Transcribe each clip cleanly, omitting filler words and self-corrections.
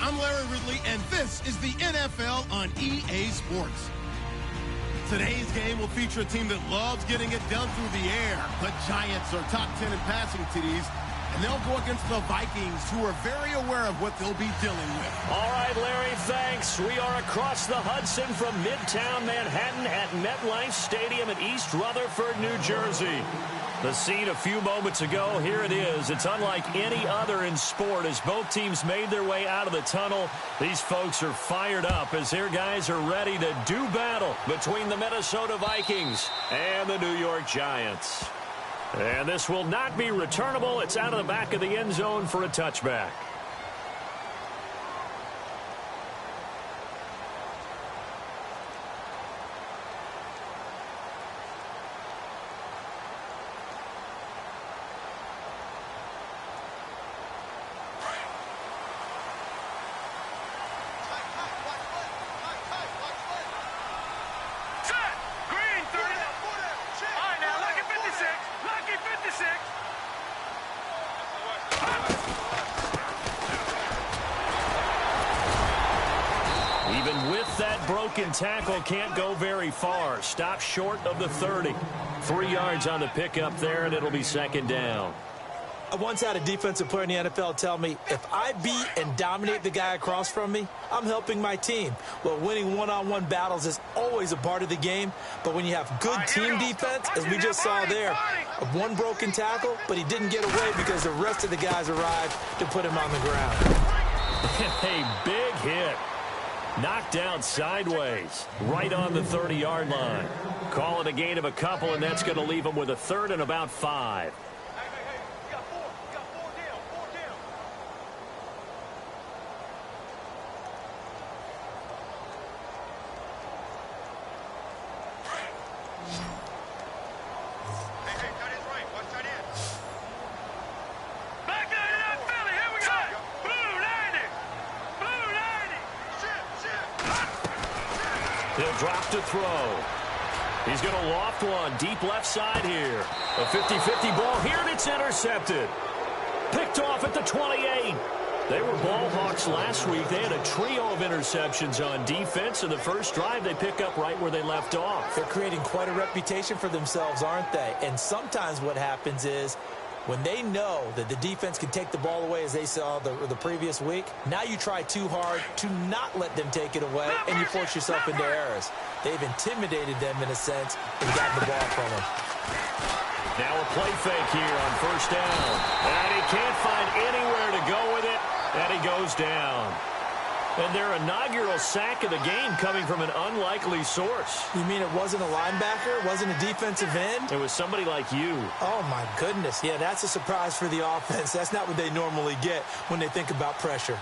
I'm Larry Ridley, and this is the NFL on EA Sports. Today's game will feature a team that loves getting it done through the air. The Giants are top 10 in passing TDs, and they'll go against the Vikings, who are very aware of what they'll be dealing with. All right, Larry, thanks. We are across the Hudson from Midtown Manhattan at MetLife Stadium in East Rutherford, New Jersey. The scene a few moments ago, here it is. It's unlike any other in sport as both teams made their way out of the tunnel. These folks are fired up as their guys are ready to do battle between the Minnesota Vikings and the New York Giants. And this will not be returnable. It's out of the back of the end zone for a touchback. Broken tackle can't go very far. Stop short of the 30. 3 yards on the pickup there, and it'll be second down. I once had a defensive player in the NFL tell me, if I beat and dominate the guy across from me, I'm helping my team. Well, winning one-on-one battles is always a part of the game, but when you have good team defense, as we just saw there, one broken tackle, but he didn't get away because the rest of the guys arrived to put him on the ground. A big hit. Knocked down sideways, right on the 30-yard line. Call it a gain of a couple, and that's going to leave them with a third and about 5. Drop to throw. He's going to loft one deep left side here. A 50-50 ball here, and it's intercepted. Picked off at the 28. They were ball hawks last week. They had a trio of interceptions on defense. In the first drive, they pick up right where they left off. They're creating quite a reputation for themselves, aren't they? And sometimes what happens is, when they know that the defense can take the ball away, as they saw the previous week, now you try too hard to not let them take it away, and you force yourself into errors. They've intimidated them in a sense and gotten the ball from them. Now a play fake here on first down. And he can't find anywhere to go with it, and he goes down. And their inaugural sack of the game coming from an unlikely source. You mean it wasn't a linebacker? It wasn't a defensive end? It was somebody like you. Oh, my goodness. Yeah, that's a surprise for the offense. That's not what they normally get when they think about pressure.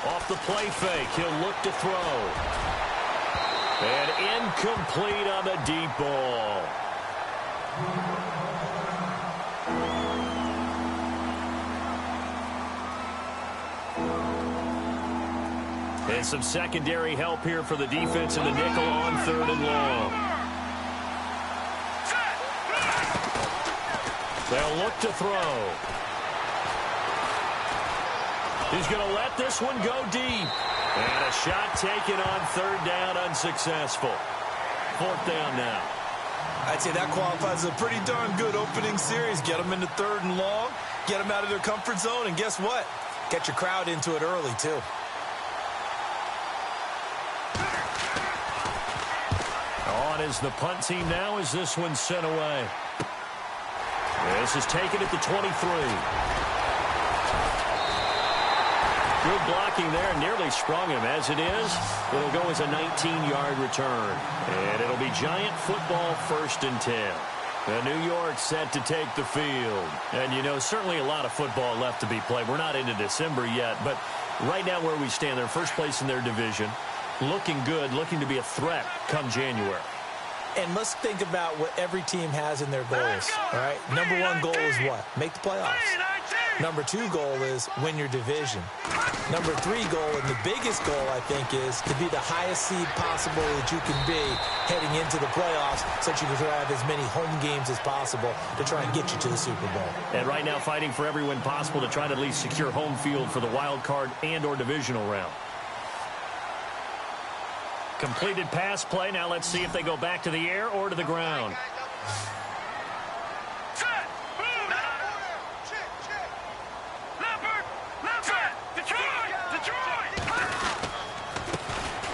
Off the play fake, he'll look to throw. And incomplete on the deep ball. And some secondary help here for the defense in the nickel on 3rd and long. They'll look to throw. He's going to let this one go deep. And a shot taken on 3rd down, unsuccessful. 4th down now. I'd say that qualifies as a pretty darn good opening series. Get them into 3rd and long, get them out of their comfort zone, and guess what? Get your crowd into it early, too. On is the punt team now as this one's sent away. This is taken at the 23. Good blocking there, nearly sprung him. As it is, it'll go as a 19-yard return. And it'll be Giant football 1st and 10. And New York set to take the field. And, you know, certainly a lot of football left to be played. We're not into December yet, but Right now where we stand, they're first place in their division. Looking good, looking to be a threat come January. And let's think about what every team has in their goals, all right? Number one goal is what? Make the playoffs. Number two goal is win your division. Number three goal, and the biggest goal, I think, is to be the highest seed possible that you can be heading into the playoffs so that you can have as many home games as possible to try and get you to the Super Bowl. And right now fighting for every win possible to try to at least secure home field for the wild card and or divisional round. Completed pass play. Now let's see if they go back to the air or to the ground.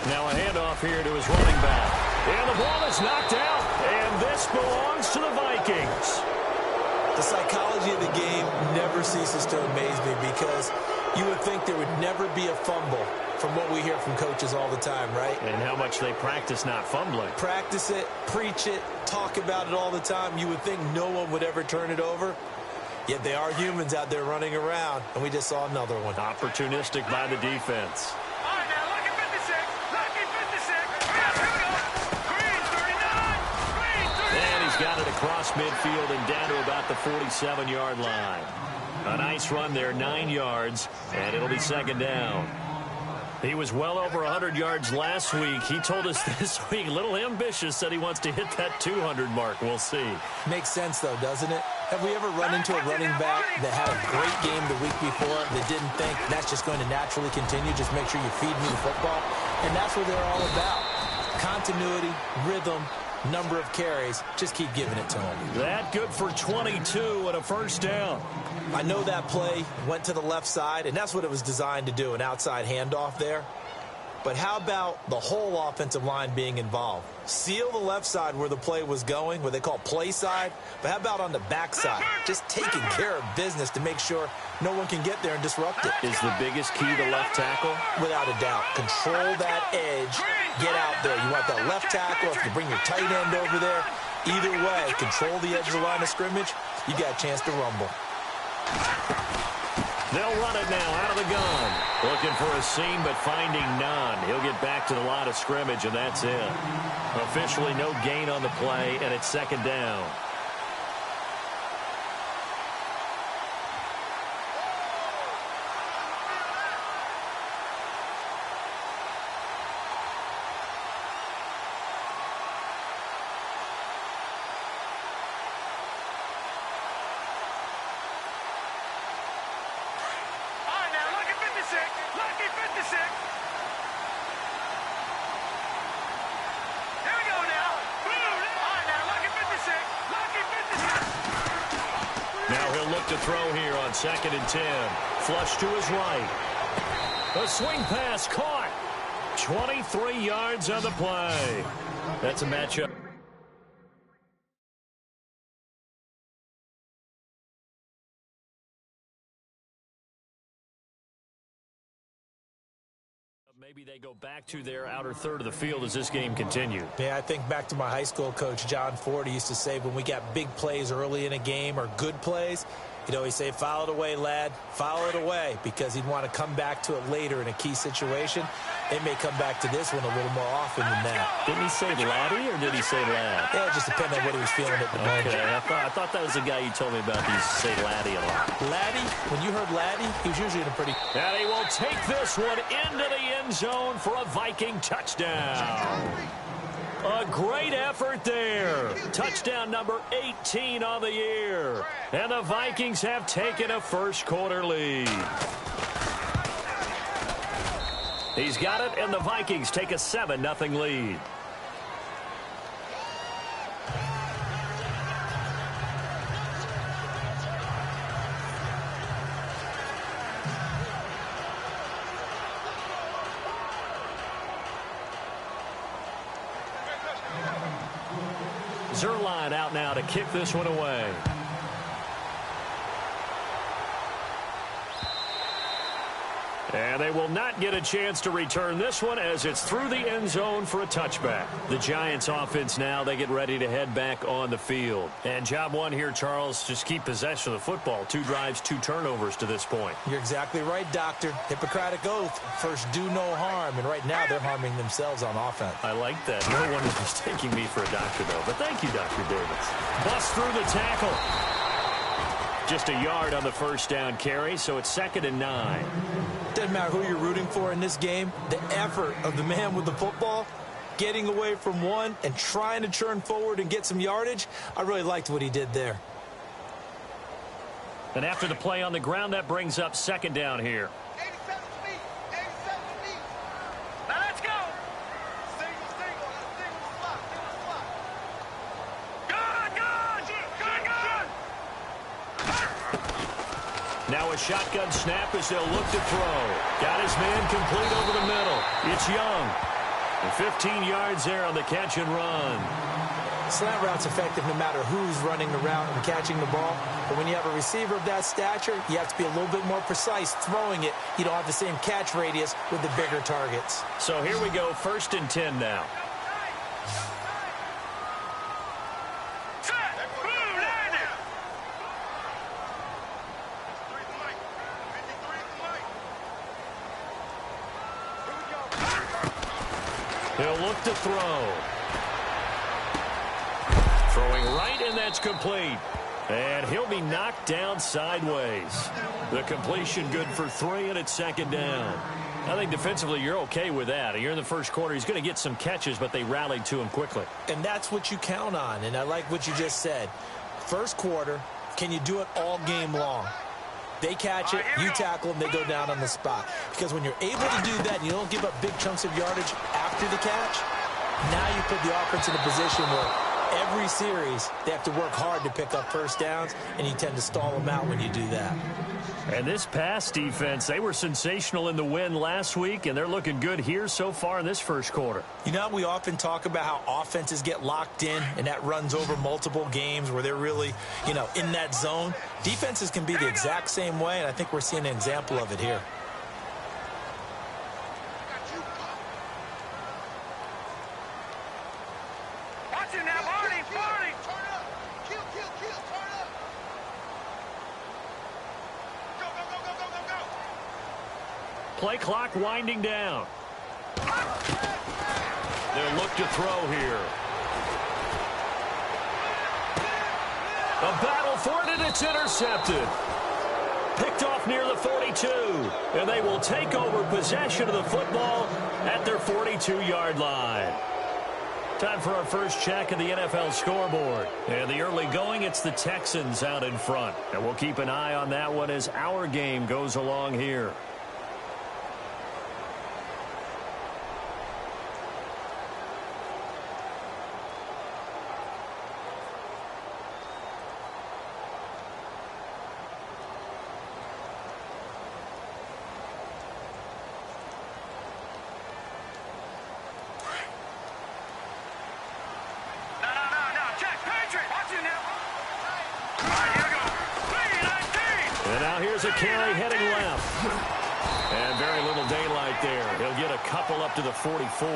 Now a handoff here to his running back. And the ball is knocked out. And this belongs to the Vikings. The psychology of the game never ceases to amaze me because you would think there would never be a fumble from what we hear from coaches all the time, right? And how much they practice not fumbling. Practice it, preach it, talk about it all the time. You would think no one would ever turn it over. Yet they are humans out there running around, and we just saw another one. Opportunistic by the defense. And he's got it across midfield and down to about the 47-yard line. A nice run there, 9 yards, and it'll be second down. He was well over 100 yards last week. He told us this week, a little ambitious, said he wants to hit that 200 mark. We'll see. Makes sense, though, doesn't it? Have we ever run into a running back that had a great game the week before that didn't think that's just going to naturally continue? Just make sure you feed me the football. And that's what they're all about. Continuity, rhythm, number of carries. Just keep giving it to him. That good for 22 and a first down. I know that play went to the left side, and that's what it was designed to do, an outside handoff there. But how about the whole offensive line being involved? Seal the left side where the play was going, what they call play side. But how about on the back side? Just taking care of business to make sure no one can get there and disrupt it. Is the biggest key the left tackle? Without a doubt. Control that edge. Get out there. You want that left tackle. If you bring your tight end over there, either way, control the edge of the line of scrimmage, you got a chance to rumble. They'll run it now out of the gun. Looking for a seam, but finding none. He'll get back to the line of scrimmage, and that's it. Officially no gain on the play, and it's second down. To throw here on 2nd and 10. Flush to his right. A swing pass caught. 23 yards on the play. That's a matchup. Maybe they go back to their outer third of the field as this game continues. Yeah, I think back to my high school coach, John Ford. He used to say when we got big plays early in a game or good plays, he'd always say, foul it away, lad, foul it away, because he'd want to come back to it later in a key situation. They may come back to this one a little more often than that. Didn't he say laddie or did he say lad? Yeah, it just depended on what he was feeling at the moment. Okay, I thought that was the guy you told me about. He used to say laddie a lot. Laddie, when you heard laddie, he was usually in a pretty... And he will take this one into the end zone for a Viking touchdown. A great effort there. Touchdown number 18 on the year. And the Vikings have taken a first quarter lead. He's got it, and the Vikings take a 7-0 lead. Zerline out now to kick this one away. And they will not get a chance to return this one as it's through the end zone for a touchback. The Giants offense now, they get ready to head back on the field. And job one here, Charles, just keep possession of the football. 2 drives, 2 turnovers to this point. You're exactly right, Doctor. Hippocratic oath. First, do no harm. And right now, they're harming themselves on offense. I like that. No one is mistaking me for a doctor, though. But thank you, Dr. Davis. Bust through the tackle. Just a yard on the first down carry, so it's 2nd and 9. Doesn't matter who you're rooting for in this game. The effort of the man with the football, getting away from one and trying to churn forward and get some yardage, I really liked what he did there. And after the play on the ground, that brings up 2nd down here. 87 feet. 87 feet. Now let's go. Single, slot. Good. Now a shotgun snap as they'll look to throw. Got his man complete over the middle. It's Young. And 15 yards there on the catch and run. Slant route's effective no matter who's running the route and catching the ball. But when you have a receiver of that stature, you have to be a little bit more precise throwing it. You don't have the same catch radius with the bigger targets. So here we go, 1st and 10 now. He'll look to throw. Throwing right, and that's complete. And he'll be knocked down sideways. The completion good for 3, and it's 2nd down. I think defensively you're okay with that. You're in the first quarter. He's going to get some catches, but they rallied to him quickly. And that's what you count on, and I like what you just said. First quarter, can you do it all game long? They catch it, you tackle them, they go down on the spot. Because when you're able to do that and you don't give up big chunks of yardage after the catch, now you put the offense in a position where every series they have to work hard to pick up first downs, and you tend to stall them out when you do that. And this pass defense, they were sensational in the win last week, and they're looking good here so far in this first quarter. You know, we often talk about how offenses get locked in, and that runs over multiple games where they're really, in that zone. Defenses can be the exact same way, and I think we're seeing an example of it here. Play clock winding down. They'll look to throw here. A battle for it, and it's intercepted. Picked off near the 42. And they will take over possession of the football at their 42-yard line. Time for our first check of the NFL scoreboard. And the early going, it's the Texans out in front. And we'll keep an eye on that one as our game goes along here. A carry heading left. And very little daylight there. He'll get a couple up to the 44.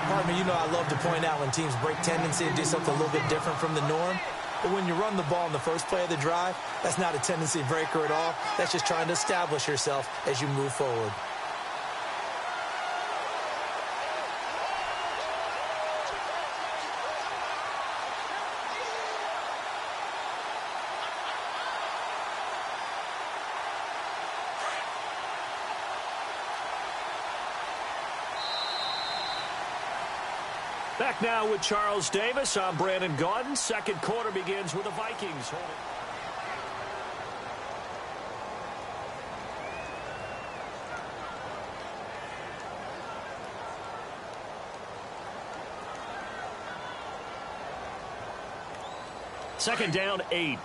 Pardon me, I love to point out when teams break tendency and do something a little bit different from the norm. But when you run the ball in the first play of the drive, that's not a tendency breaker at all. That's just trying to establish yourself as you move forward. Back now with Charles Davis. I'm Brandon Gaudin. Second quarter begins with the Vikings holding. Second down, 8.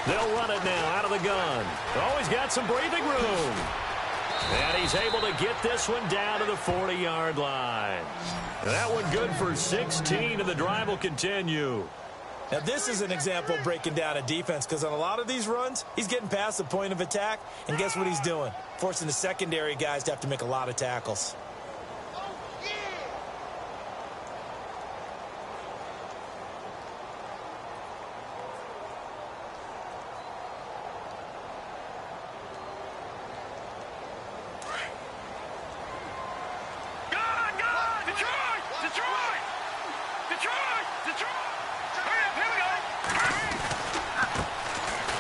They'll run it now out of the gun. Always got some breathing room. And he's able to get this one down to the 40-yard line. That one good for 16, and the drive will continue. Now, this is an example of breaking down a defense, because on a lot of these runs, he's getting past the point of attack, and guess what he's doing? Forcing the secondary guys to have to make a lot of tackles.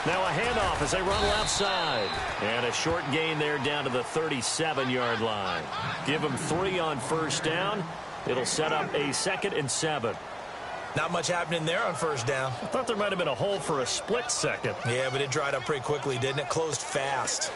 Now a handoff as they run left side. And a short gain there down to the 37-yard line. Give them 3 on first down. It'll set up a 2nd and 7. Not much happening there on first down. I thought there might have been a hole for a split second. Yeah, but it dried up pretty quickly, didn't it? Closed fast.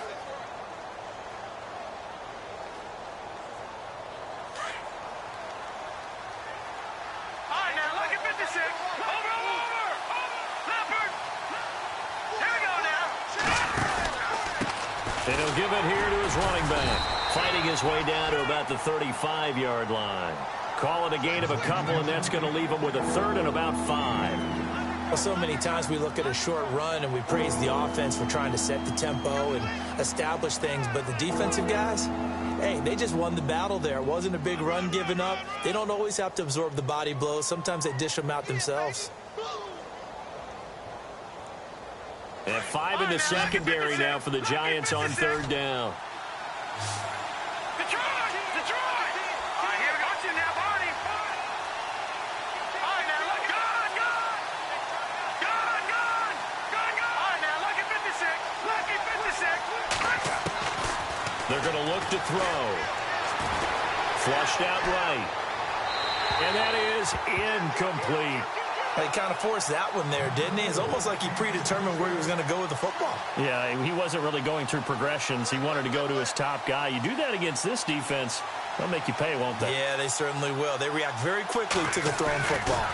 And he'll give it here to his running back. Fighting his way down to about the 35-yard line. Call it a gain of a couple, and that's going to leave him with a 3rd and about 5. Well, so many times we look at a short run and we praise the offense for trying to set the tempo and establish things, but the defensive guys, hey, they just won the battle there. It wasn't a big run given up. They don't always have to absorb the body blows. Sometimes they dish them out themselves. And 5 in the secondary now for the Giants on 3rd down. They're going to look to throw. Flushed out right. And that is incomplete. He kind of forced that one there, didn't he? It's almost like he predetermined where he was going to go with the football. Yeah, he wasn't really going through progressions. He wanted to go to his top guy. You do that against this defense, they'll make you pay, won't they? Yeah, they certainly will. They react very quickly to the thrown football.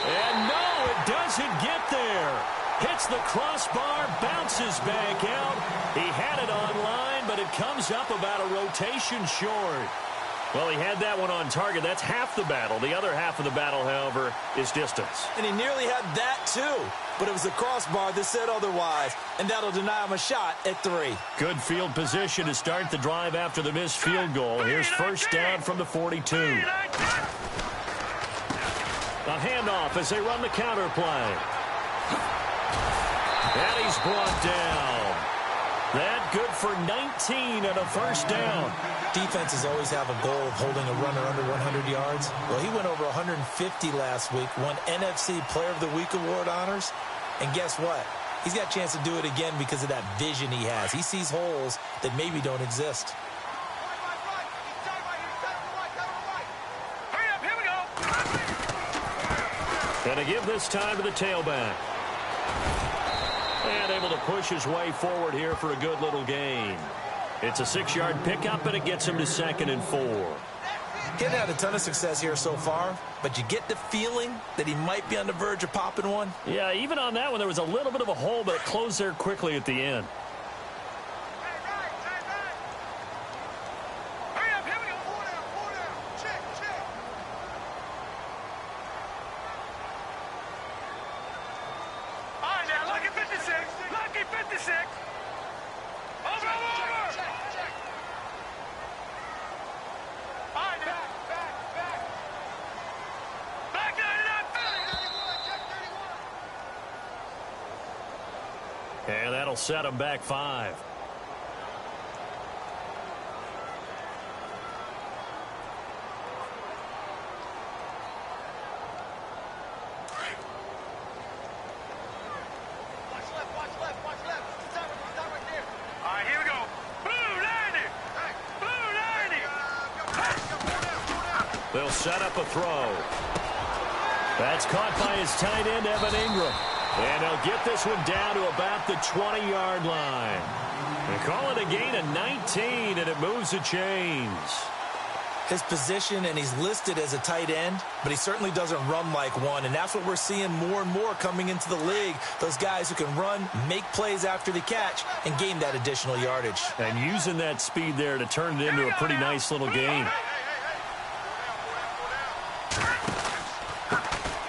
And no, it doesn't get there. Hits the crossbar, bounces back out. He had it online, but it comes up about a rotation short. Well, he had that one on target. That's half the battle. The other half of the battle, however, is distance. And he nearly had that, too. But it was the crossbar that said otherwise, and that'll deny him a shot at 3. Good field position to start the drive after the missed field goal. Here's first down from the 42. A handoff as they run the counter play. And he's brought down. That good for 19 and a first down. Defenses always have a goal of holding a runner under 100 yards. Well, he went over 150 last week, won NFC Player of the Week award honors. And guess what? He's got a chance to do it again because of that vision he has. He sees holes that maybe don't exist. Going to give this time to the tailback. And able to push his way forward here for a good little gain. It's a 6-yard pickup, and it gets him to 2nd and 4. He hasn't had a ton of success here so far, but you get the feeling that he might be on the verge of popping one. Yeah, even on that one, there was a little bit of a hole, but it closed there quickly at the end. And that'll set him back 5. They'll set up a throw. That's caught by his tight end, Evan Ingram. And they'll get this one down to about the 20-yard line. They call it a gain of 19, and it moves the chains. his position, and he's listed as a tight end, but he certainly doesn't run like one, and that's what we're seeing more and more coming into the league. Those guys who can run, make plays after the catch, and gain that additional yardage. And using that speed there to turn it into a pretty nice little game.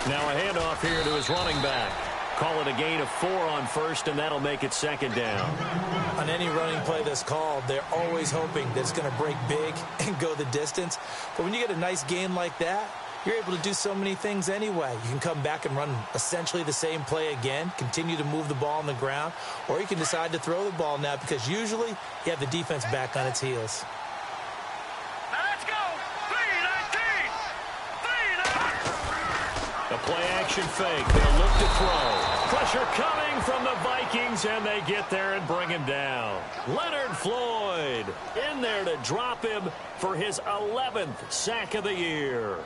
Now a handoff here to his running back. Call it a gain of 4 on first, and that'll make it second down. On any running play that's called, they're always hoping that it's going to break big and go the distance. But when you get a nice gain like that, you're able to do so many things anyway. You can come back and run essentially the same play again, continue to move the ball on the ground, or you can decide to throw the ball now because usually you have the defense back on its heels. A play-action fake. They'll look to throw. Pressure coming from the Vikings, and they get there and bring him down. Leonard Floyd in there to drop him for his 11th sack of the year.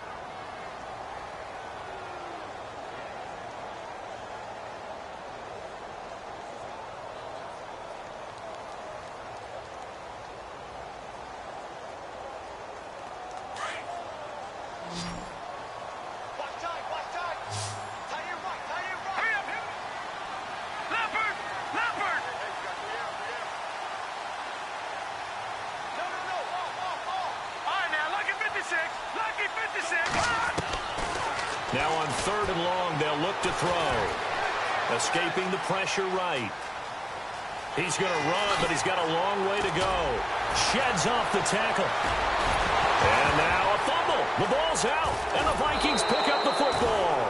Now on 3rd and long, they'll look to throw. Escaping the pressure right. He's going to run, but he's got a long way to go. Sheds off the tackle. And now a fumble. The ball's out, and the Vikings pick up the football.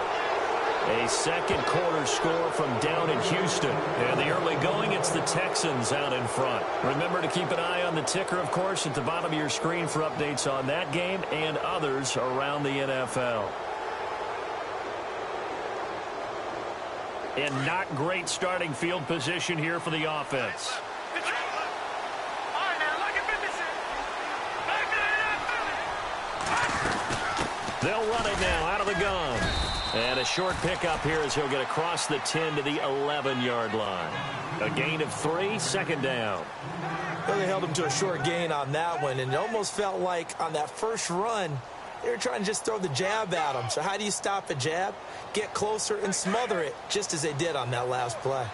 A second quarter score from down in Houston. And the early going, it's the Texans out in front. Remember to keep an eye on the ticker, of course, at the bottom of your screen for updates on that game and others around the NFL. And not great starting field position here for the offense. They'll run it now out of the gun. And a short pickup here as he'll get across the 10 to the 11-yard line. A gain of 3, second down. Well, they held him to a short gain on that one, and it almost felt like on that first run, they were trying to just throw the jab at him. So how do you stop a jab? Get closer and smother it, just as they did on that last play.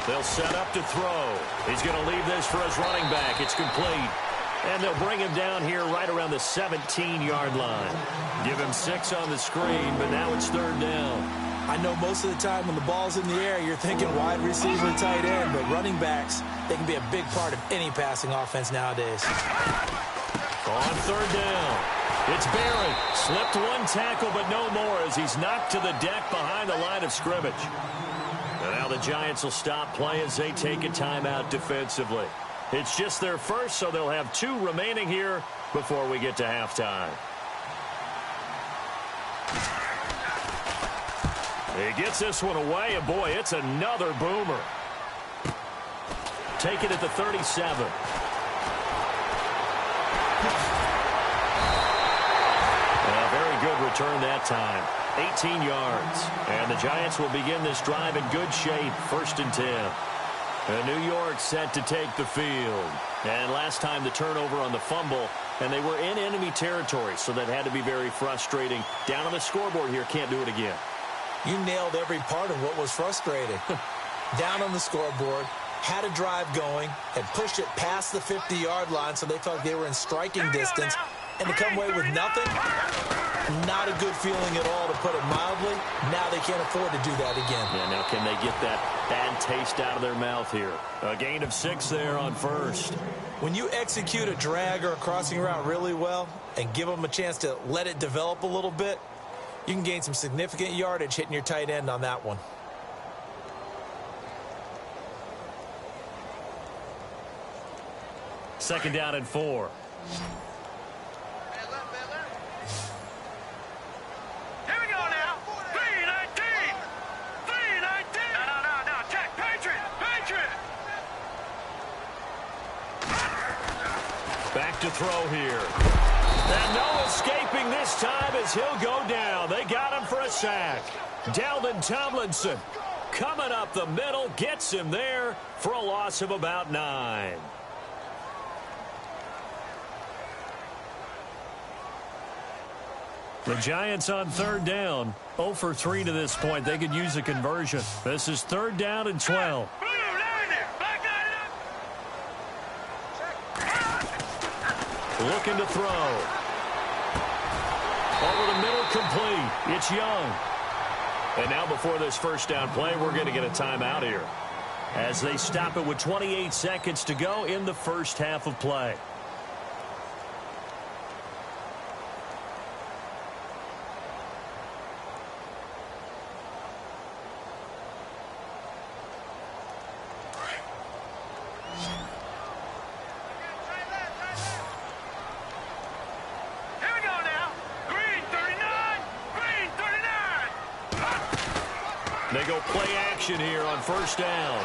They'll set up to throw. He's going to leave this for his running back. It's complete. And they'll bring him down here right around the 17-yard line. Give him 6 on the screen, but now it's 3rd down. I know most of the time when the ball's in the air, you're thinking wide receiver, tight end, but running backs, they can be a big part of any passing offense nowadays. On 3rd down, it's Barry. Slipped one tackle, but no more as he's knocked to the deck behind the line of scrimmage. And now the Giants will stop play as they take a timeout defensively. It's just their first, so they'll have 2 remaining here before we get to halftime. He gets this one away, and boy, it's another boomer. Take it at the 37. A very good return that time. 18 yards. And the Giants will begin this drive in good shape. 1st and 10. And New York set to take the field. And last time the turnover on the fumble, and they were in enemy territory, so that had to be very frustrating. Down on the scoreboard here, can't do it again. You nailed every part of what was frustrating. Down on the scoreboard, had a drive going, and pushed it past the 50-yard line so they felt they were in striking distance. And to come away with nothing, not a good feeling at all, to put it mildly. Now they can't afford to do that again. Yeah, now can they get that bad taste out of their mouth here? A gain of 6 there on 1st. When you execute a drag or a crossing route really well and give them a chance to let it develop a little bit, you can gain some significant yardage hitting your tight end on that one. Second down and 4. Back to throw here. And no escaping this time as he'll go down. They got him for a sack. Dalvin Tomlinson coming up the middle, gets him there for a loss of about 9. The Giants on third down, 0 for 3 to this point. They could use a conversion. This is third down and 12. Looking to throw. Over the middle, complete. It's Young. And now before this first down play, we're going to get a timeout here, as they stop it with 28 seconds to go in the first half of play. They go play action here on first down.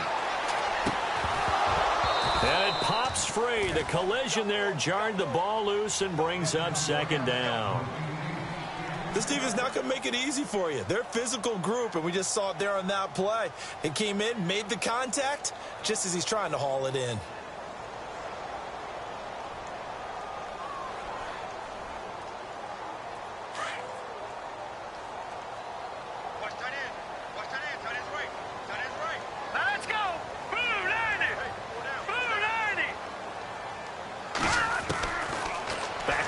And it pops free. The collision there jarred the ball loose and brings up second down. This team is not going to make it easy for you. They're a physical group, and we just saw it there on that play. It came in, made the contact, just as he's trying to haul it in.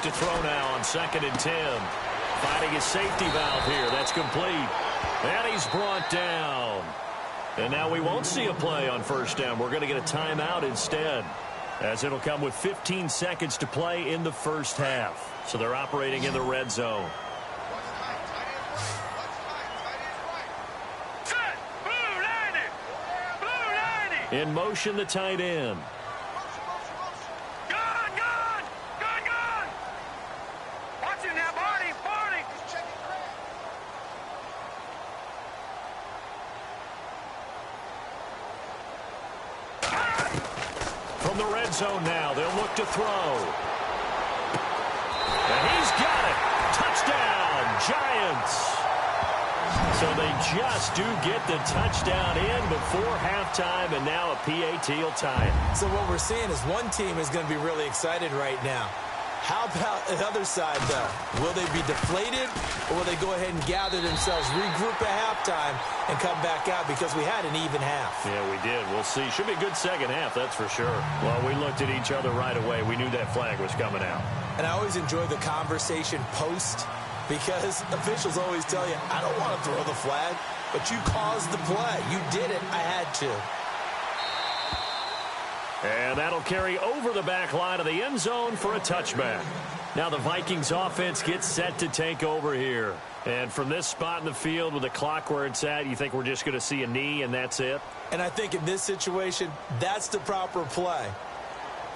To throw now on 2nd and 10. Finding his safety valve here. That's complete. And he's brought down. And now we won't see a play on first down. We're going to get a timeout instead, as it'll come with 15 seconds to play in the first half. So they're operating in the red zone. In motion, the tight end. From the red zone now, they'll look to throw. And he's got it. Touchdown, Giants. So they just do get the touchdown in before halftime, and now a PAT will tie it. So what we're seeing is one team is going to be really excited right now. How about the other side, though? Will they be deflated, or will they go ahead and gather themselves, regroup at halftime, and come back out, because we had an even half? Yeah, we did. We'll see. Should be a good second half, that's for sure. Well, we looked at each other right away. We knew that flag was coming out. And I always enjoy the conversation post, because officials always tell you, I don't want to throw the flag, but you caused the play. You did it. I had to. And that'll carry over the back line of the end zone for a touchback. Now the Vikings offense gets set to take over here. And from this spot in the field with the clock where it's at, you think we're just going to see a knee and that's it? And I think in this situation, that's the proper play.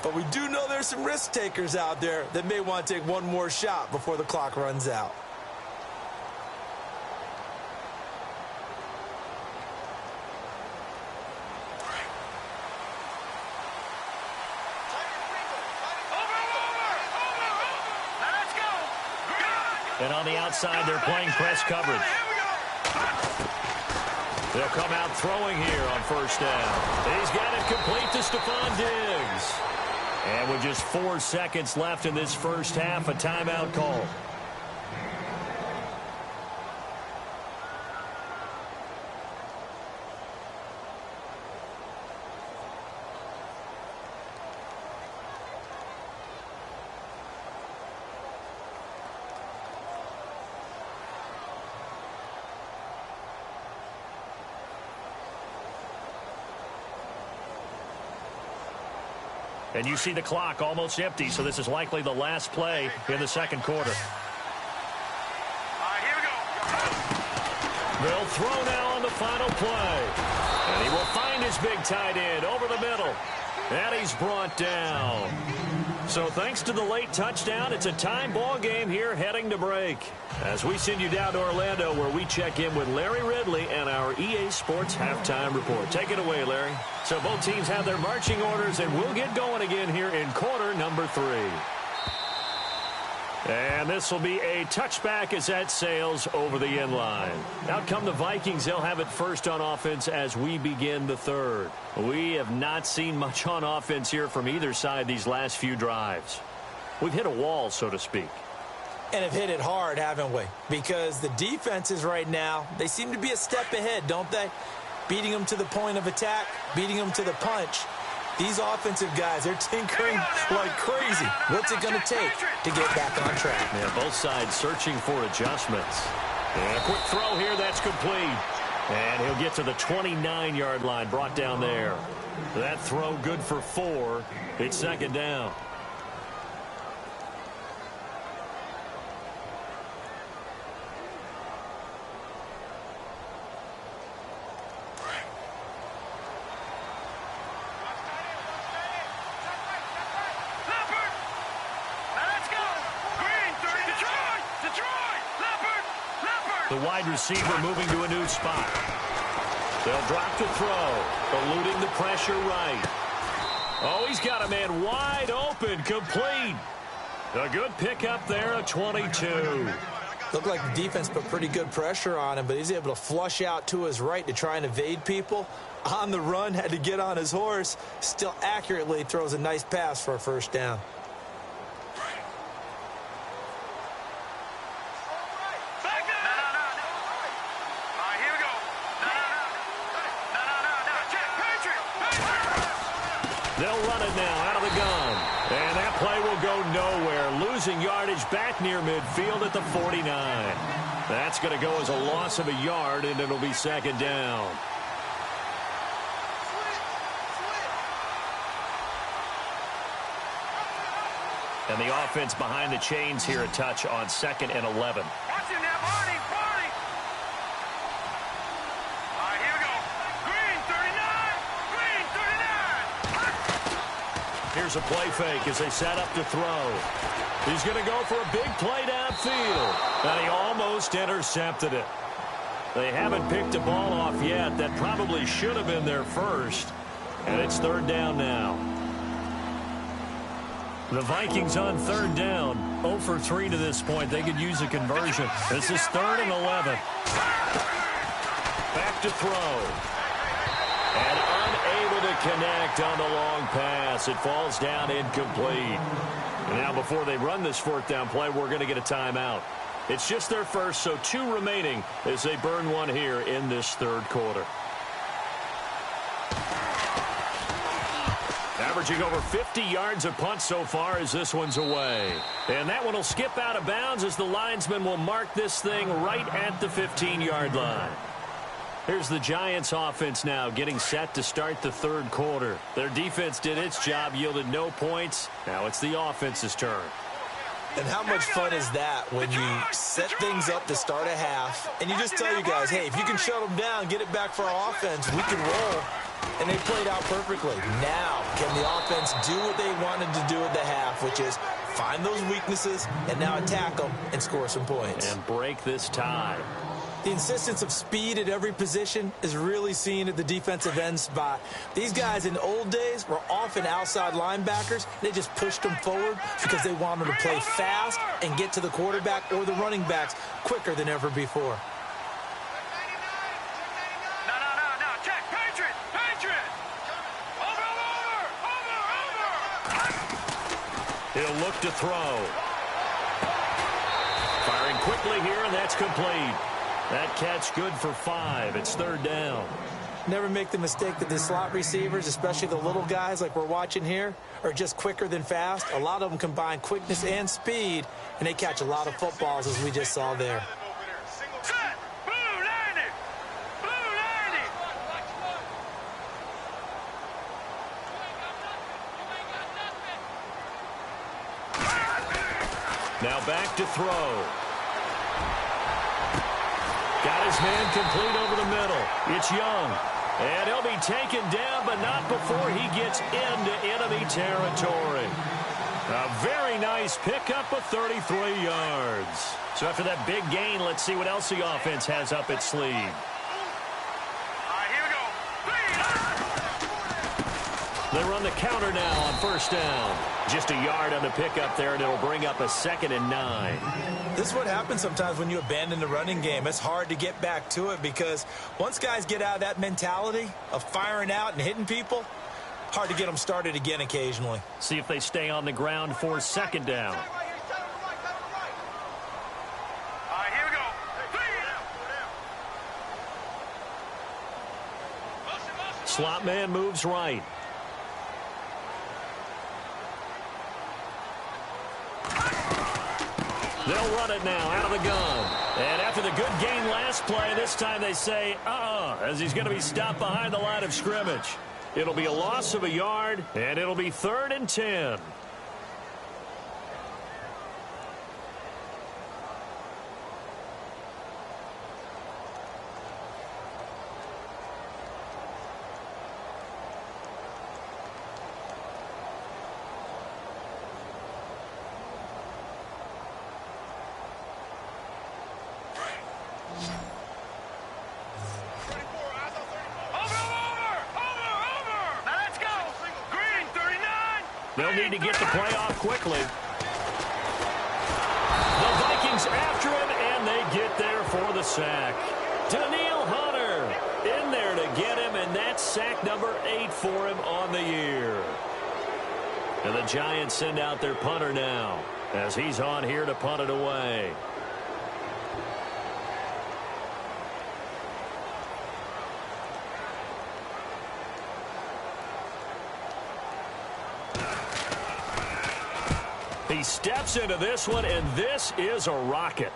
But we do know there's some risk takers out there that may want to take one more shot before the clock runs out. And on the outside, they're playing press coverage. They'll come out throwing here on first down. He's got it complete to Stephon Diggs. And with just 4 seconds left in this first half, a timeout call. And you see the clock almost empty, so this is likely the last play in the second quarter. All right, here we go. They'll throw now on the final play. And he will find his big tight end over the middle. And he's brought down. So thanks to the late touchdown, it's a time ball game here heading to break. As we send you down to Orlando, where we check in with Larry Ridley and our EA Sports Halftime Report. Take it away, Larry. So both teams have their marching orders, and we'll get going again here in quarter number 3. And this will be a touchback as that sails over the end line. Out come the Vikings. They'll have it first on offense as we begin the third. We have not seen much on offense here from either side these last few drives. We've hit a wall, so to speak. And have hit it hard, haven't we? Because the defenses right now, they seem to be a step ahead, don't they? Beating them to the point of attack, beating them to the punch. These offensive guys, they're tinkering like crazy. What's it going to take to get back on track? Yeah, both sides searching for adjustments. And a quick throw here, that's complete. And he'll get to the 29-yard line, brought down there. That throw good for 4. It's second down. The wide receiver moving to a new spot. They'll drop to throw, eluding the pressure right. Oh, he's got a man wide open, complete. A good pickup there, a 22. Looked like the defense put pretty good pressure on him, but he's able to flush out to his right to try and evade people. On the run, had to get on his horse. Still accurately throws a nice pass for a first down. They'll run it now out of the gun. And that play will go nowhere. Losing yardage back near midfield at the 49. That's going to go as a loss of a yard, and it'll be second down. And the offense behind the chains here a touch on 2nd and 11. Watch him now, Barney, Barney. All right, here we go. Green, 39. Green, 39. Here's a play fake as they set up to throw. He's going to go for a big play downfield. And he almost intercepted it. They haven't picked a ball off yet. That probably should have been their first. And it's third down now. The Vikings on third down. 0 for 3 to this point. They could use a conversion. This is 3rd and 11. Back to throw. And unable to connect on the long pass. It falls down incomplete. And now before they run this 4th down play, we're going to get a timeout. It's just their first, so 2 remaining as they burn one here in this third quarter. Averaging over 50 yards a punt so far as this one's away. And that one will skip out of bounds as the linesman will mark this thing right at the 15-yard line. Here's the Giants offense now getting set to start the third quarter. Their defense did its job, yielded no points. Now it's the offense's turn. And how much fun is that when you set things up to start a half and you just tell your guys, hey, if you can shut them down, get it back for our offense, we can roll. And they played out perfectly. Now, can the offense do what they wanted to do at the half, which is find those weaknesses and now attack them and score some points. And break this tie. The insistence of speed at every position is really seen at the defensive end spot. These guys in the old days were often outside linebackers. They just pushed them forward because they wanted to play fast and get to the quarterback or the running backs quicker than ever before. He'll look to throw. Firing quickly here, and that's complete. That catch good for 5. It's third down. Never make the mistake that the slot receivers, especially the little guys like we're watching here, are just quicker than fast. A lot of them combine quickness and speed, and they catch a lot of footballs, as we just saw there. Now back to throw. Got his man complete over the middle. It's Young. And he'll be taken down, but not before he gets into enemy territory. A very nice pickup of 33 yards. So after that big gain, let's see what else the offense has up its sleeve. They run the counter now on first down. Just a yard on the pickup there, and it'll bring up a 2nd and 9. This is what happens sometimes when you abandon the running game. It's hard to get back to it because once guys get out of that mentality of firing out and hitting people, hard to get them started again occasionally. See if they stay on the ground for 2nd down. All right, here we go. Slot man moves right. They'll run it now out of the gun. And after the good gain last play, this time they say, as he's going to be stopped behind the line of scrimmage. It'll be a loss of a yard, and it'll be 3rd and 10. They'll need to get the play off quickly. The Vikings after him, and they get there for the sack. Daniil Hunter in there to get him, and that's sack number 8 for him on the year. And the Giants send out their punter now as he's on here to punt it away. He steps into this one, and this is a rocket.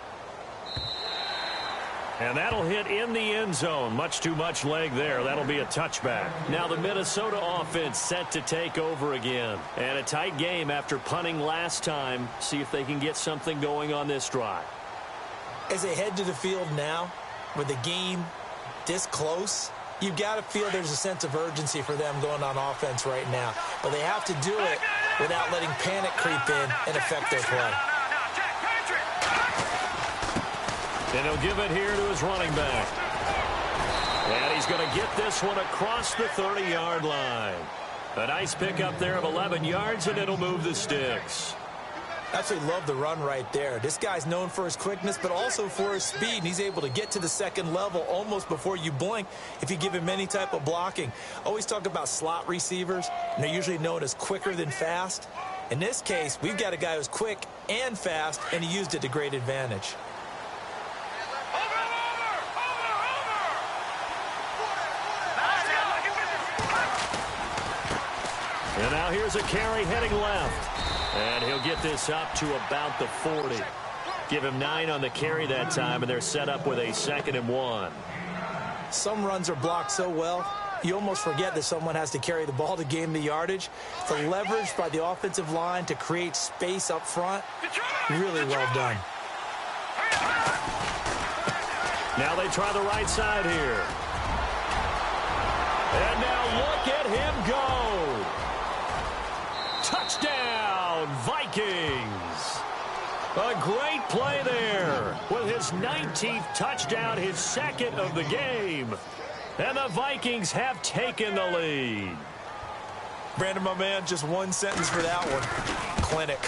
And that'll hit in the end zone. Much too much leg there. That'll be a touchback. Now the Minnesota offense set to take over again. And a tight game after punting last time. See if they can get something going on this drive. As they head to the field now, with the game this close, you've got to feel there's a sense of urgency for them going on offense right now. But they have to do it without letting panic creep in and affect their play. And he'll give it here to his running back. And he's going to get this one across the 30-yard line. A nice pickup there of 11 yards, and it'll move the sticks. Absolutely love the run right there. This guy's known for his quickness, but also for his speed. And he's able to get to the second level almost before you blink if you give him any type of blocking. Always talk about slot receivers, and they're usually known as quicker than fast. In this case, we've got a guy who's quick and fast, and he used it to great advantage. And now here's a carry heading left. And he'll get this up to about the 40. Give him 9 on the carry that time, and they're set up with a 2nd and 1. Some runs are blocked so well, you almost forget that someone has to carry the ball to gain the yardage. The leverage by the offensive line to create space up front, really well done. Now they try the right side here. And now look at him go. Touchdown, Vikings. A great play there with his 19th touchdown, his 2nd of the game. And the Vikings have taken the lead. Brandon, my man, just one sentence for that one. Clinic.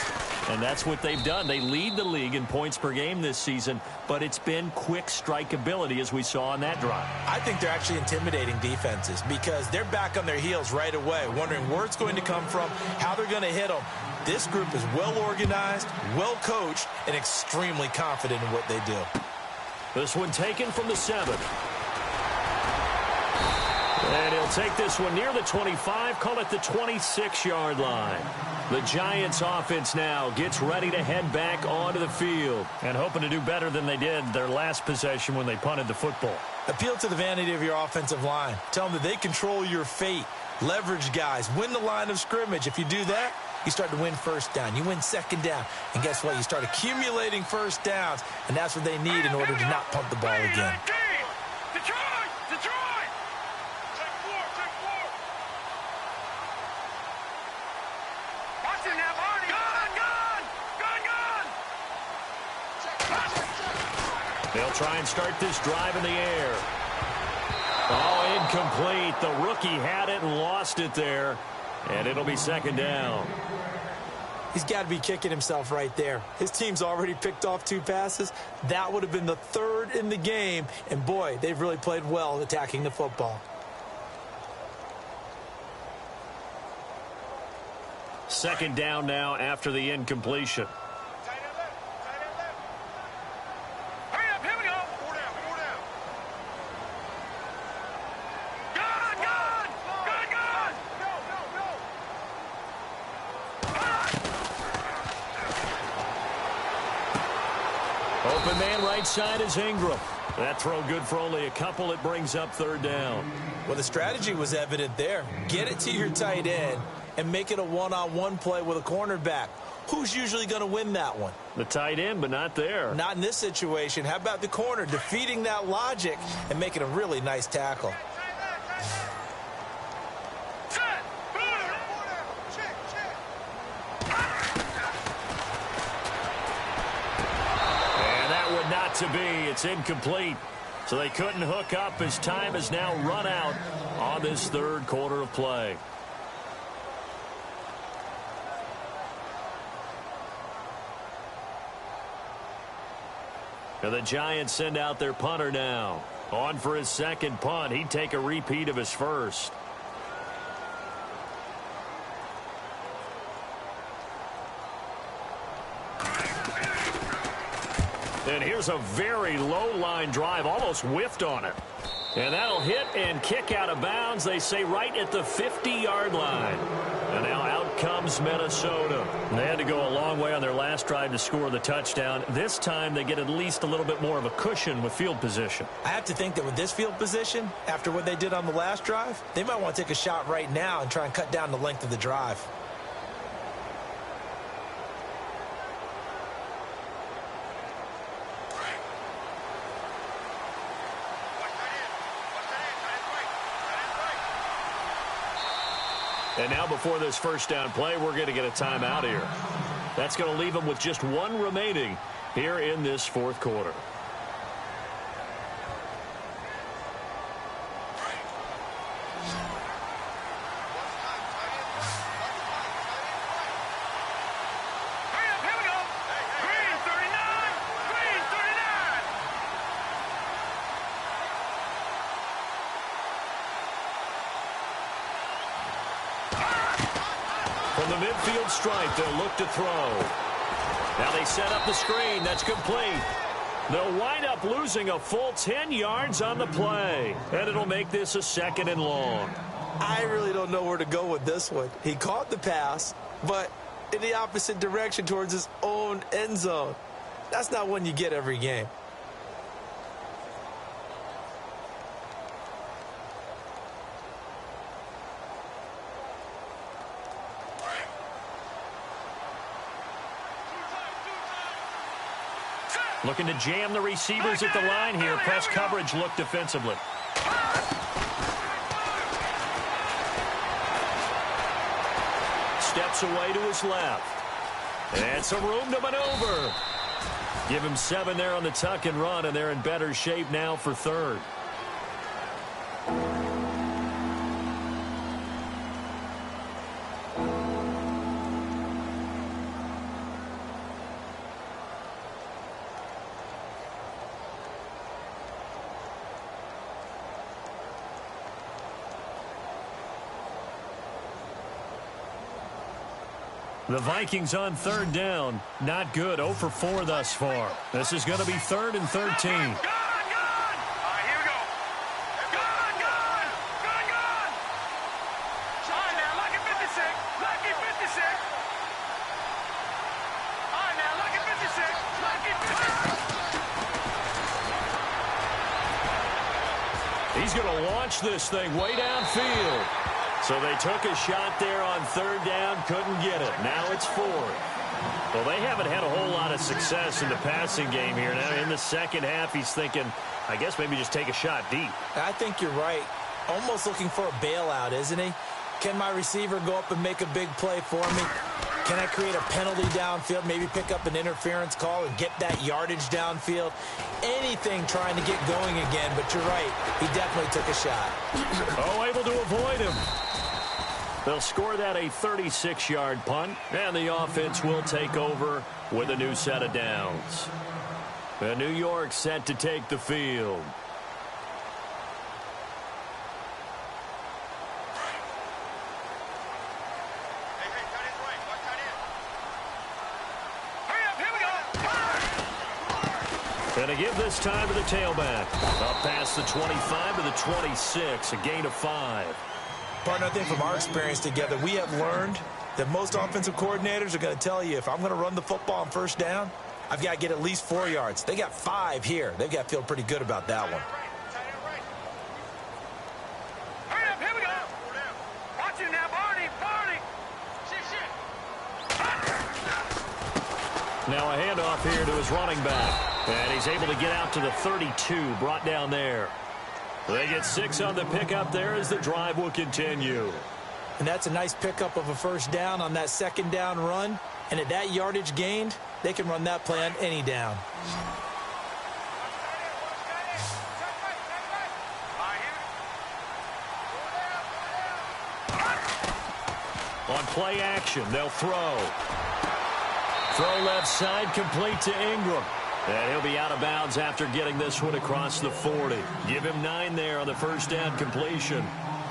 And that's what they've done. They lead the league in points per game this season, but it's been quick strike ability as we saw on that drive. I think they're actually intimidating defenses because they're back on their heels right away, wondering where it's going to come from, how they're going to hit them. This group is well organized, well coached, and extremely confident in what they do. This one taken from the 7. And he'll take this one near the 25, call it the 26-yard line. The Giants offense now gets ready to head back onto the field and hoping to do better than they did their last possession when they punted the football. Appeal to the vanity of your offensive line. Tell them that they control your fate. Leverage guys. Win the line of scrimmage. If you do that, you start to win first down. You win second down. And guess what? You start accumulating first downs, and that's what they need in order to not punt the ball again. They'll try and start this drive in the air. Oh, incomplete. The rookie had it and lost it there. And it'll be second down. He's got to be kicking himself right there. His team's already picked off 2 passes. That would have been the 3rd in the game. And, boy, they've really played well attacking the football. Second down now after the incompletion. Hurry up, here we go. Four down. Good. Open man right side is Ingram. That throw good for only a couple. It brings up 3rd down. Well, the strategy was evident there. Get it to your tight end and make it a one-on-one play with a cornerback. Who's usually going to win that one? The tight end, but not there. Not in this situation. How about the corner defeating that logic and making a really nice tackle? And that would not to be. It's incomplete. So they couldn't hook up as time has now run out on this 3rd quarter of play. And the Giants send out their punter now. On for his 2nd punt. He'd take a repeat of his 1st. And here's a very low line drive, almost whiffed on it. And that'll hit and kick out of bounds, they say, right at the 50-yard line. And now out comes Minnesota. They had to go a long way on their last drive to score the touchdown. This time they get at least a little bit more of a cushion with field position. I have to think that with this field position, after what they did on the last drive, they might want to take a shot right now and try and cut down the length of the drive. And now before this 1st down play, we're going to get a timeout here. That's going to leave them with just 1 remaining here in this 4th quarter. Hurry up, here we go. Green 39. Green 39. From the midfield stripe, they'll look to throw. Now they set up the screen. That's complete. They'll wind up losing a full 10 yards on the play. And it'll make this a 2nd and long. I really don't know where to go with this one. He caught the pass, but in the opposite direction towards his own end zone. That's not one you get every game. Looking to jam the receivers at the line here. Press coverage look defensively. Steps away to his left. And some room to maneuver. Give him 7 there on the tuck and run, and they're in better shape now for 3rd. The Vikings on 3rd down. Not good. 0 for 4 thus far. This is going to be 3rd and 13. Good. All right, here we go. Good. All right, now, lucky 56. Lucky 56. All right, now, lucky 56. Lucky 56. He's going to launch this thing way downfield. So they took a shot there on 3rd down, couldn't get it. Now it's 4th. Well, they haven't had a whole lot of success in the passing game here. Now in the second half, he's thinking, I guess maybe just take a shot deep. I think you're right. Almost looking for a bailout, isn't he? Can my receiver go up and make a big play for me? Can I create a penalty downfield, maybe pick up an interference call and get that yardage downfield? Anything trying to get going again, but you're right. He definitely took a shot. Oh, able to avoid him. They'll score that a 36-yard punt, and the offense will take over with a new set of downs. And New York set to take the field. And to give this time to the tailback. Up past the 25 to the 26, a gain of 5. Partner, I think from our experience together, we have learned that most offensive coordinators are going to tell you, if I'm going to run the football on first down, I've got to get at least 4 yards. They got 5 here. They've got to feel pretty good about that one. Hurry up, here we go. Watch him now, Barney. Now a handoff here to his running back. And he's able to get out to the 32, brought down there. They get 6 on the pickup there as the drive will continue. And that's a nice pickup of a first down on that second down run. And at that yardage gained, they can run that play on any down. On play action, they'll throw. Throw left side, complete to Ingram. And he'll be out of bounds after getting this one across the 40. Give him 9 there on the first down completion.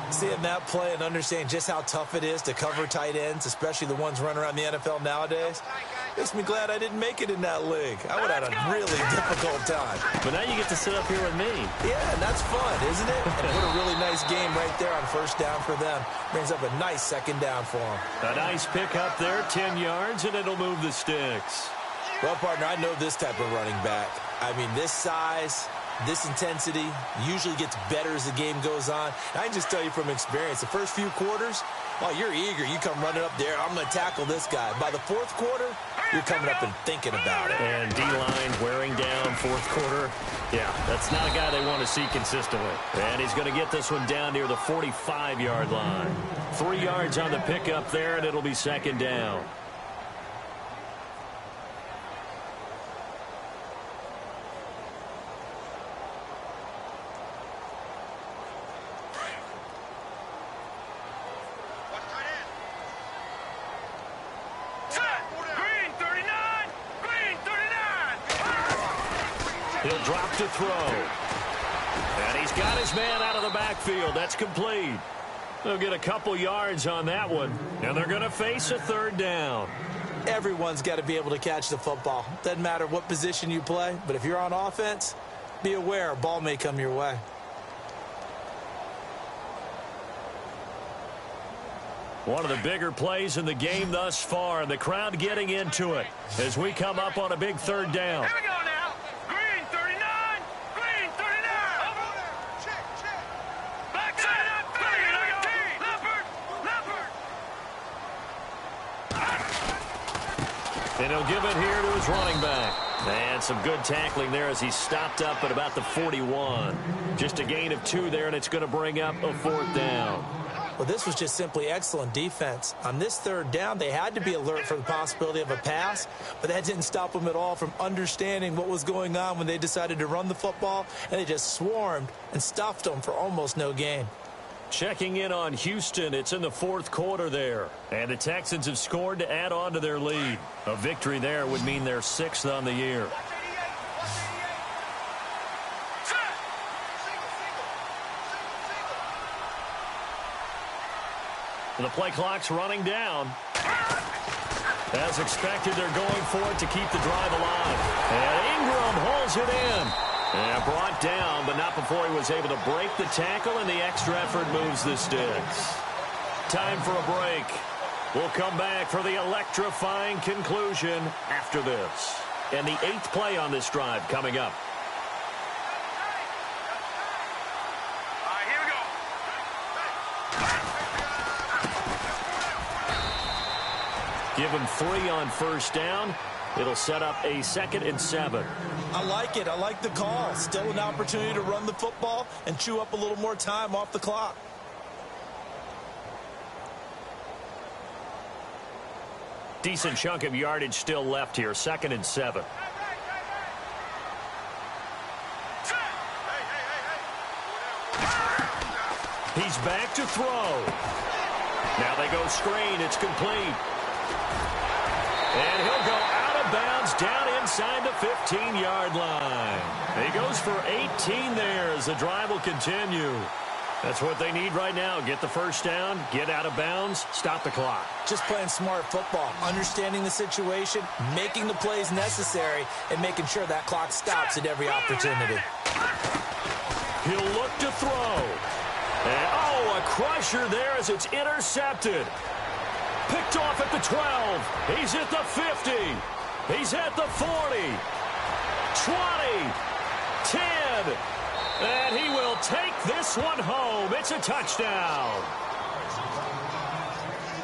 Seeing that play and understanding just how tough it is to cover tight ends, especially the ones running around the NFL nowadays, makes me glad I didn't make it in that league. I would have had a really difficult time. But now you get to sit up here with me. Yeah, and that's fun, isn't it? And what a really nice game right there on first down for them. Brings up a nice second down for them. A nice pickup there, 10 yards, and it'll move the sticks. Well, partner, I know this type of running back. I mean, this size, this intensity usually gets better as the game goes on. And I can just tell you from experience, the first few quarters, oh, you're eager. You come running up there, I'm going to tackle this guy. By the fourth quarter, you're coming up and thinking about it. And D-line wearing down fourth quarter. Yeah, that's not a guy they want to see consistently. And he's going to get this one down near the 45-yard line. 3 yards on the pickup there, and it'll be second down. He'll drop to throw. And he's got his man out of the backfield. That's complete. They'll get a couple yards on that one. And they're going to face a third down. Everyone's got to be able to catch the football. Doesn't matter what position you play. But if you're on offense, be aware a ball may come your way. One of the bigger plays in the game thus far. And the crowd getting into it as we come up on a big third down. Here we go now. Green 39. Green 39. Check. Back to it up. Leopard. And he'll give it here to his running back. And some good tackling there as he stopped up at about the 41. Just a gain of 2 there, and it's going to bring up a fourth down. Well, this was just simply excellent defense. On this third down, they had to be alert for the possibility of a pass, but that didn't stop them at all from understanding what was going on when they decided to run the football, and they just swarmed and stuffed them for almost no gain. Checking in on Houston, it's in the fourth quarter there. And the Texans have scored to add on to their lead. A victory there would mean they're 6th on the year. The play clock's running down. As expected, they're going for it to keep the drive alive. And Ingram holds it in. And brought down, but not before he was able to break the tackle, and the extra effort moves the sticks. Time for a break. We'll come back for the electrifying conclusion after this. And the 8th play on this drive coming up. Give him 3 on first down. It'll set up a 2nd and 7. I like it. I like the call. Still an opportunity to run the football and chew up a little more time off the clock. Decent chunk of yardage still left here. 2nd and 7. He's back to throw. Now they go screen. It's complete. And he'll go out of bounds down inside the 15-yard line. He goes for 18 there as the drive will continue. That's what they need right now. Get the first down, get out of bounds, stop the clock. Just playing smart football, understanding the situation, making the plays necessary, and making sure that clock stops at every opportunity. He'll look to throw. And, oh, a crusher there as it's intercepted. Picked off at the 12. He's at the 50. He's at the 40. 20. 10. And he will take this one home. It's a touchdown.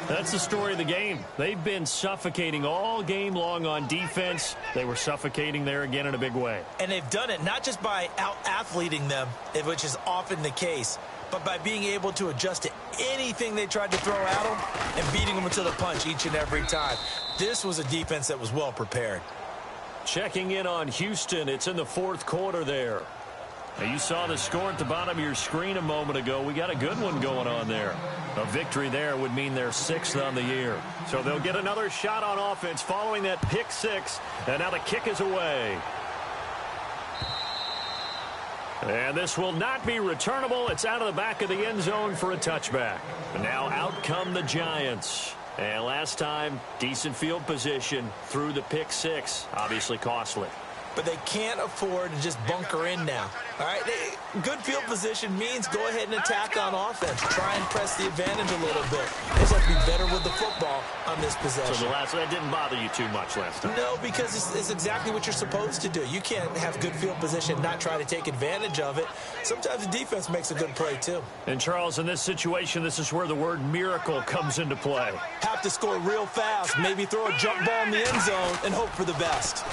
That's the story of the game. They've been suffocating all game long on defense. They were suffocating there again in a big way. And they've done it not just by out-athleting them, which is often the case, but by being able to adjust to anything they tried to throw at them and beating them to the punch each and every time. This was a defense that was well prepared. Checking in on Houston. It's in the fourth quarter there. Now, you saw the score at the bottom of your screen a moment ago. We got a good one going on there. A victory there would mean they're 6th on the year. So they'll get another shot on offense following that pick 6. And now the kick is away. And this will not be returnable. It's out of the back of the end zone for a touchback. And now out come the Giants. And last time, decent field position through the pick 6. Obviously costly. But they can't afford to just bunker in now. All right, good field position means go ahead and attack on offense. Try and press the advantage a little bit. They just have to be better with the football on this possession. So that didn't bother you too much last time? No, because it's exactly what you're supposed to do. You can't have good field position, not try to take advantage of it. Sometimes the defense makes a good play, too. And, Charles, in this situation, this is where the word miracle comes into play. Have to score real fast, maybe throw a jump ball in the end zone and hope for the best.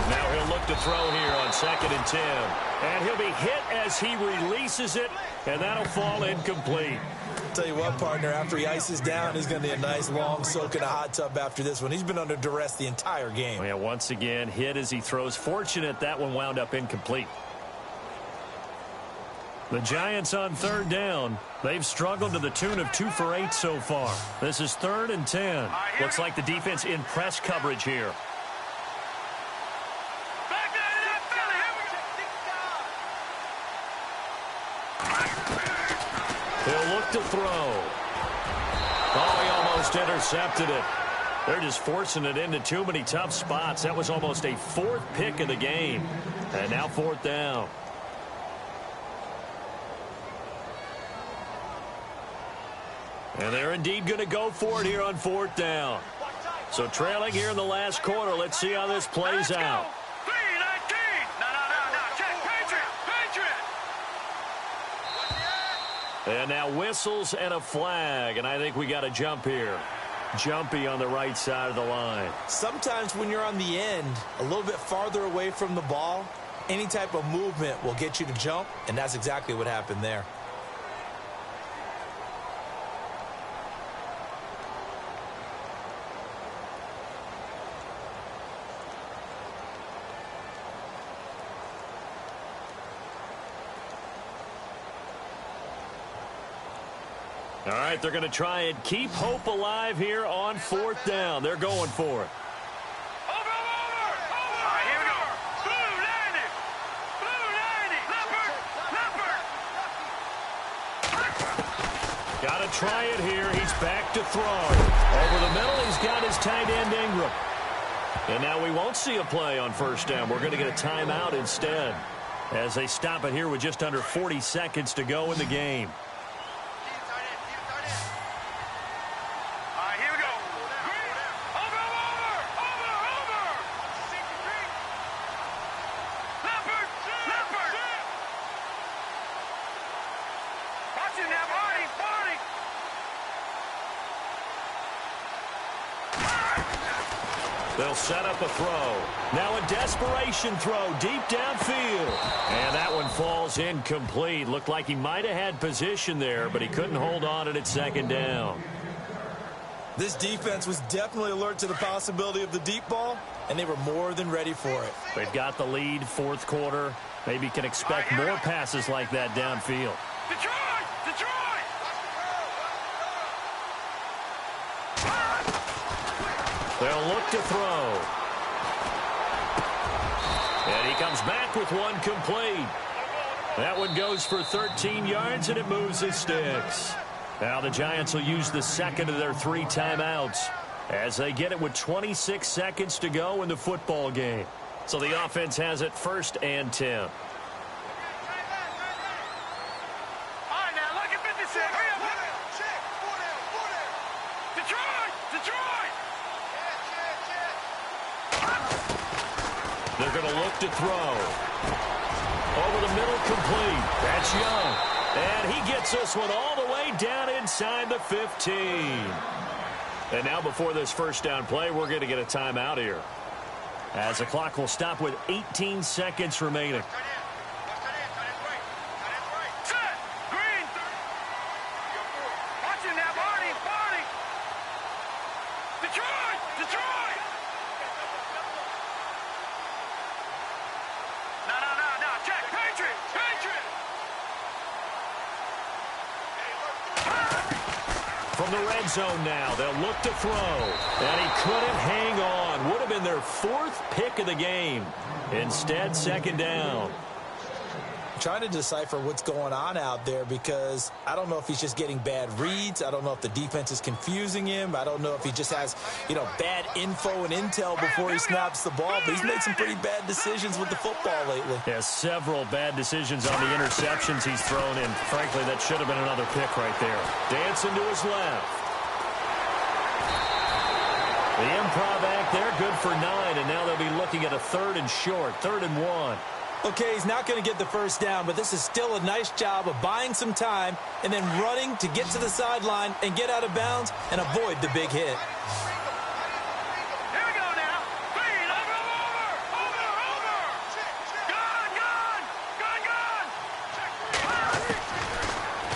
Now he'll look to throw here on 2nd and 10. And he'll be hit as he releases it, and that'll fall incomplete. Tell you what, partner, after he ices down, he's going to be a nice long soak in a hot tub after this one. He's been under duress the entire game. Oh, yeah, once again, hit as he throws. Fortunate that one wound up incomplete. The Giants on 3rd down. They've struggled to the tune of 2 for 8 so far. This is 3rd and 10. Looks like the defense in press coverage here. He'll look to throw. Oh, he almost intercepted it. They're just forcing it into too many tough spots. That was almost a 4th pick of the game. And now 4th down. And they're indeed going to go for it here on 4th down. So trailing here in the last quarter. Let's see how this plays out. And now whistles and a flag, and I think we got a jump here. Jumpy on the right side of the line. Sometimes when you're on the end, a little bit farther away from the ball, any type of movement will get you to jump, and that's exactly what happened there. All right, they're going to try and keep hope alive here on 4th down. They're going for it. Over. All right, here we go. Blue 90. Leopard. Got to try it here. He's back to throw. Over the middle, he's got his tight end Ingram. And now we won't see a play on 1st down. We're going to get a timeout instead as they stop it here with just under 40 seconds to go in the game. They'll set up a throw. Now a desperation throw deep downfield. And that one falls incomplete. Looked like he might have had position there, but he couldn't hold on at 2nd down. This defense was definitely alert to the possibility of the deep ball, and they were more than ready for it. They've got the lead, 4th quarter. Maybe can expect more passes like that downfield. Detroit! They'll look to throw. And he comes back with one complete. That one goes for 13 yards, and it moves his sticks. Now the Giants will use the second of their 3 timeouts as they get it with 26 seconds to go in the football game. So the offense has it 1st and 10. All right, now look at 56. Hurry up. Check. 4 down. Detroit. They're going to look to throw. Over the middle, complete. That's Young. And he gets this one all the way down inside the 15. And now before this first down play, we're going to get a timeout here, as the clock will stop with 18 seconds remaining. Set. Green. Watching that, Barney. Detroit. No. Check. Patriot. From the red zone now, they'll look to throw. And he couldn't hang on. Would have been their 4th pick of the game. Instead, 2nd down. I'm trying to decipher what's going on out there, because I don't know if he's just getting bad reads. I don't know if the defense is confusing him. I don't know if he just has, bad info and intel before he snaps the ball. But he's made some pretty bad decisions with the football lately. Yeah, several bad decisions on the interceptions he's thrown in. Frankly, that should have been another pick right there. Dancing to his left. The improv act there, good for 9, and now they'll be looking at a 3rd and short, 3rd and 1. Okay, he's not going to get the first down, but this is still a nice job of buying some time and then running to get to the sideline and get out of bounds and avoid the big hit. Here we go now. Green. Over. Gun.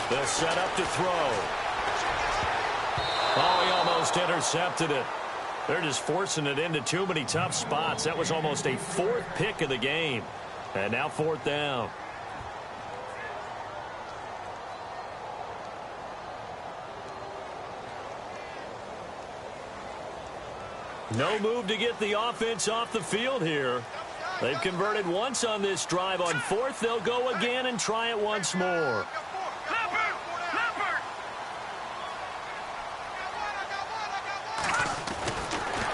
They'll set up to throw. Oh, he almost intercepted it. They're just forcing it into too many tough spots. That was almost a 4th pick of the game. And now 4th down. No move to get the offense off the field here. They've converted once on this drive. On 4th, they'll go again and try it once more.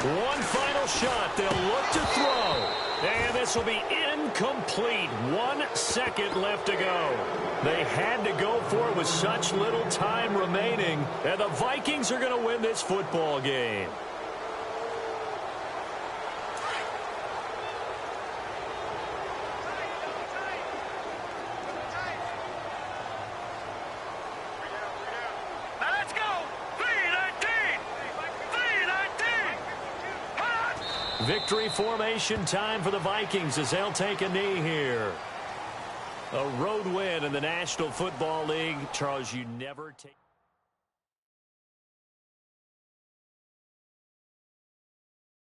One final shot. They'll look to throw. And this will be incomplete. 1 second left to go. They had to go for it with such little time remaining. And the Vikings are going to win this football game. Victory formation time for the Vikings as they'll take a knee here. A road win in the National Football League. Charles, you never take...